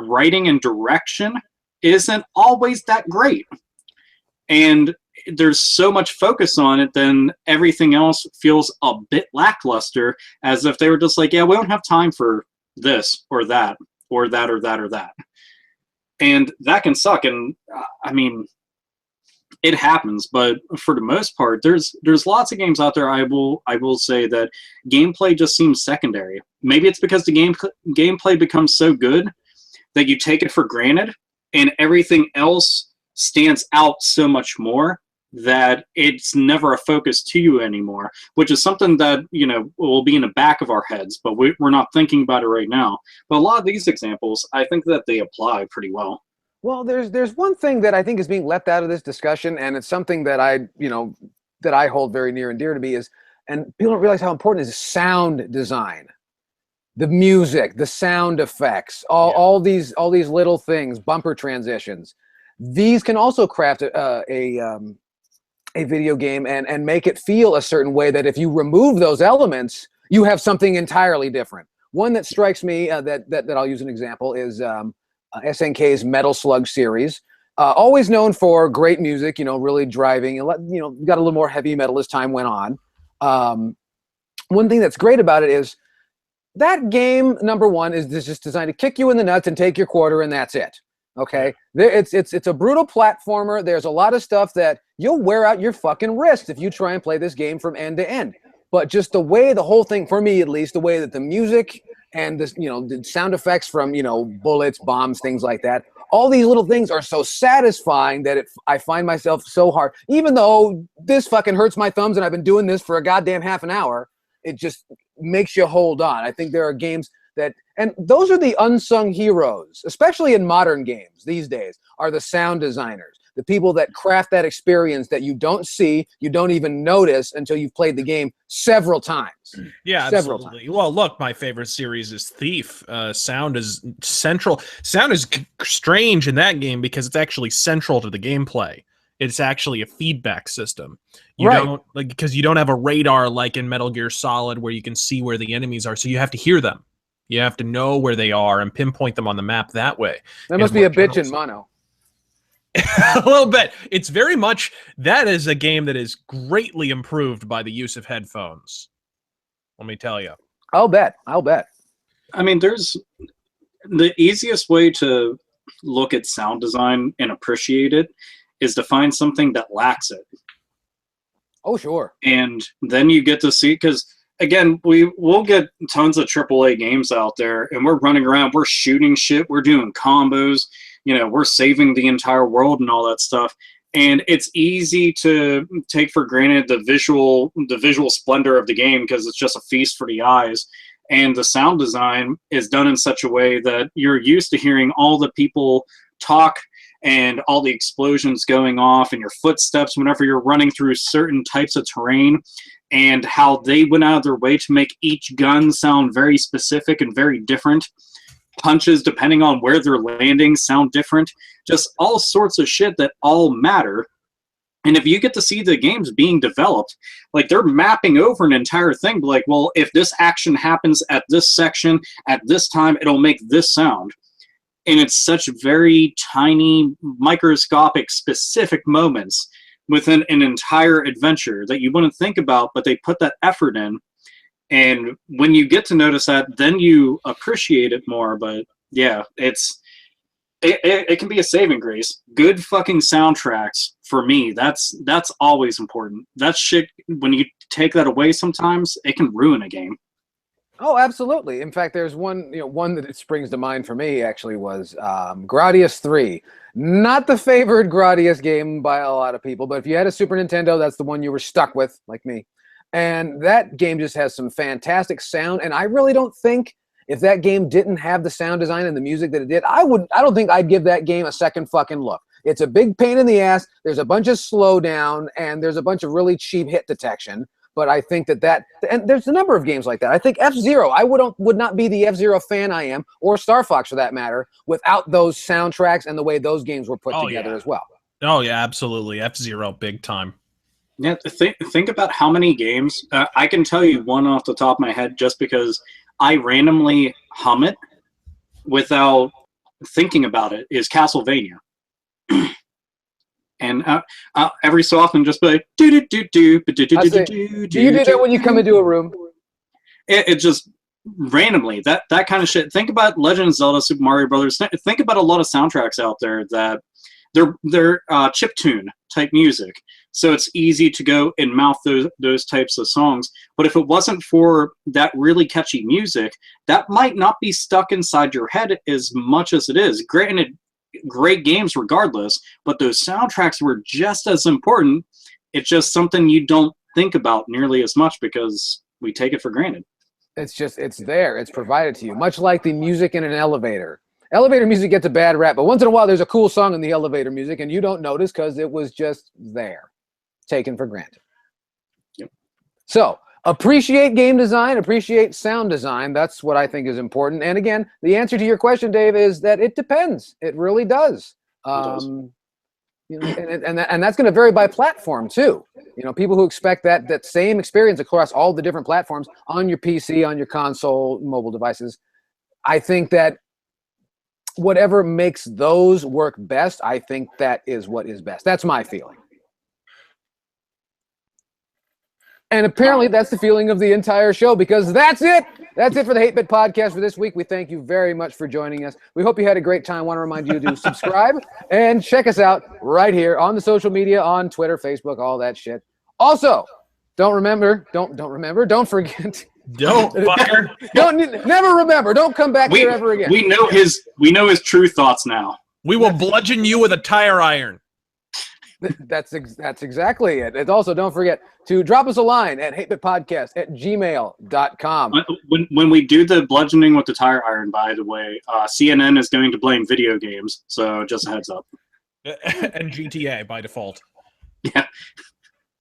writing and direction isn't always that great. And there's so much focus on it, then everything else feels a bit lackluster, as if they were just like, yeah, we don't have time for this or that or that or that or that. And that can suck. And it happens, but for the most part, there's lots of games out there. I will say that gameplay just seems secondary. Maybe it's because the gameplay becomes so good that you take it for granted, and everything else stands out so much more that it's never a focus to you anymore. Which is something that will be in the back of our heads, but we're not thinking about it right now. But a lot of these examples, I think that they apply pretty well. Well, there's one thing that I think is being left out of this discussion, and it's something that I hold very near and dear to me and people don't realize how important is sound design, the music, the sound effects, all these little things, bumper transitions. These can also craft a video game and make it feel a certain way that if you remove those elements, you have something entirely different. One that strikes me that I'll use an example is SNK's Metal Slug series, always known for great music, really driving, got a little more heavy metal as time went on. One thing that's great about it is that game, number one, is just designed to kick you in the nuts and take your quarter, and that's it. Okay, it's a brutal platformer. There's a lot of stuff that you'll wear out your fucking wrist if you try and play this game from end to end. But just the way the whole thing, for me at least, the way that the music and this, the sound effects from, bullets, bombs, things like that, all these little things are so satisfying that I find myself so hard, even though this fucking hurts my thumbs and I've been doing this for a goddamn half an hour, it just makes you hold on. I think there are games and those are the unsung heroes, especially in modern games these days, are the sound designers. the people that craft that experience that you don't see, you don't even notice until you've played the game several times. Yeah, Several absolutely. times. Well, look, my favorite series is Thief. Sound is central. Sound is strange in that game because it's actually central to the gameplay. It's actually a feedback system. You Right. don't like because you don't have a radar like in Metal Gear Solid where you can see where the enemies are, so you have to hear them. You have to know where they are and pinpoint them on the map that way. That must And be a more bitch in general- mono. a little bit. It's very much that is a game that is greatly improved by the use of headphones. Let me tell you. I'll bet. I mean, there's the easiest way to look at sound design and appreciate it is to find something that lacks it. Oh, sure. And then you get to see, because again, we'll get tons of AAA games out there and we're running around, we're shooting shit, we're doing combos, we're saving the entire world and all that stuff. And it's easy to take for granted the visual splendor of the game because it's just a feast for the eyes. And the sound design is done in such a way that you're used to hearing all the people talk and all the explosions going off and your footsteps whenever you're running through certain types of terrain, and how they went out of their way to make each gun sound very specific and very different. Punches, depending on where they're landing, sound different. Just all sorts of shit that all matter. And if you get to see the games being developed, like they're mapping over an entire thing, like, well, if this action happens at this section at this time, it'll make this sound. And it's such very tiny, microscopic, specific moments within an entire adventure that you wouldn't think about, but they put that effort in. And when you get to notice that, then you appreciate it more. But yeah, it can be a saving grace. Good fucking soundtracks, for me, that's always important. That shit, when you take that away sometimes, it can ruin a game. Oh, absolutely. In fact, there's one that springs to mind for me actually was Gradius 3. Not the favored Gradius game by a lot of people, but if you had a Super Nintendo, that's the one you were stuck with, like me. And that game just has some fantastic sound, and I really don't think if that game didn't have the sound design and the music that it did, I don't think I'd give that game a second fucking look. It's a big pain in the ass. There's a bunch of slowdown, and there's a bunch of really cheap hit detection. But I think that and there's a number of games like that. I think F-Zero, I would not be the F-Zero fan I am, or Star Fox for that matter, without those soundtracks and the way those games were put together as well. Oh yeah, absolutely. F-Zero, big time. Yeah, think about how many games. I can tell you one off the top of my head just because I randomly hum it without thinking about it, is Castlevania. And every so often just be like, do you do that when you come into a room? It just randomly, that kind of shit. Think about Legend of Zelda, Super Mario Brothers. Think about a lot of soundtracks out there that they're chiptune type music. So it's easy to go and mouth those types of songs. But if it wasn't for that really catchy music, that might not be stuck inside your head as much as it is. Granted, great games regardless, but those soundtracks were just as important. It's just something you don't think about nearly as much because we take it for granted. It's there. It's provided to you. Much like the music in an elevator. Elevator music gets a bad rap, but once in a while there's a cool song in the elevator music and you don't notice because it was just there. Taken for granted. Yep. So appreciate game design, appreciate sound design. That's what I think is important. And again, the answer to your question, Dave, is that it depends. It really does. And that's going to vary by platform too. People who expect that same experience across all the different platforms on your PC, on your console, mobile devices. I think that whatever makes those work best, I think that is what is best. That's my feeling. And apparently that's the feeling of the entire show, because that's it. That's it for the Hate Bit Podcast for this week. We thank you very much for joining us. We hope you had a great time. I want to remind you to subscribe and check us out right here on the social media, on Twitter, Facebook, all that shit. Also, don't forget. Don't fucker. Never remember. Don't come back here ever again. We know his true thoughts now. We will bludgeon you with a tire iron. That's exactly it. And also, don't forget to drop us a line at hatebitpodcast@gmail.com. When we do the bludgeoning with the tire iron, by the way, CNN is going to blame video games. So just a heads up. And GTA by default. Yeah.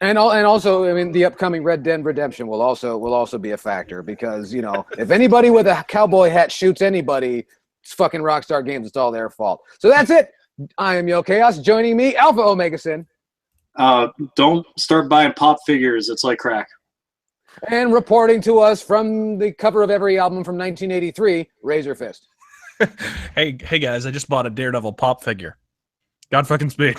And also, I mean, the upcoming Red Dead Redemption will also be a factor because, you know, if anybody with a cowboy hat shoots anybody, it's fucking Rockstar Games. It's all their fault. So that's it. I am Yo Chaos. Joining me, Alpha Omega Sin. Don't start buying pop figures. It's like crack. And reporting to us from the cover of every album from 1983, Razor Fist. Hey guys, I just bought a Daredevil pop figure. God fucking speed.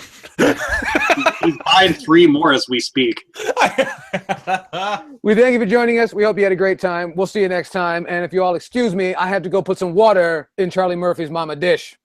He's buying 3 more as we speak. We thank you for joining us. We hope you had a great time. We'll see you next time. And if you all excuse me, I have to go put some water in Charlie Murphy's mama dish.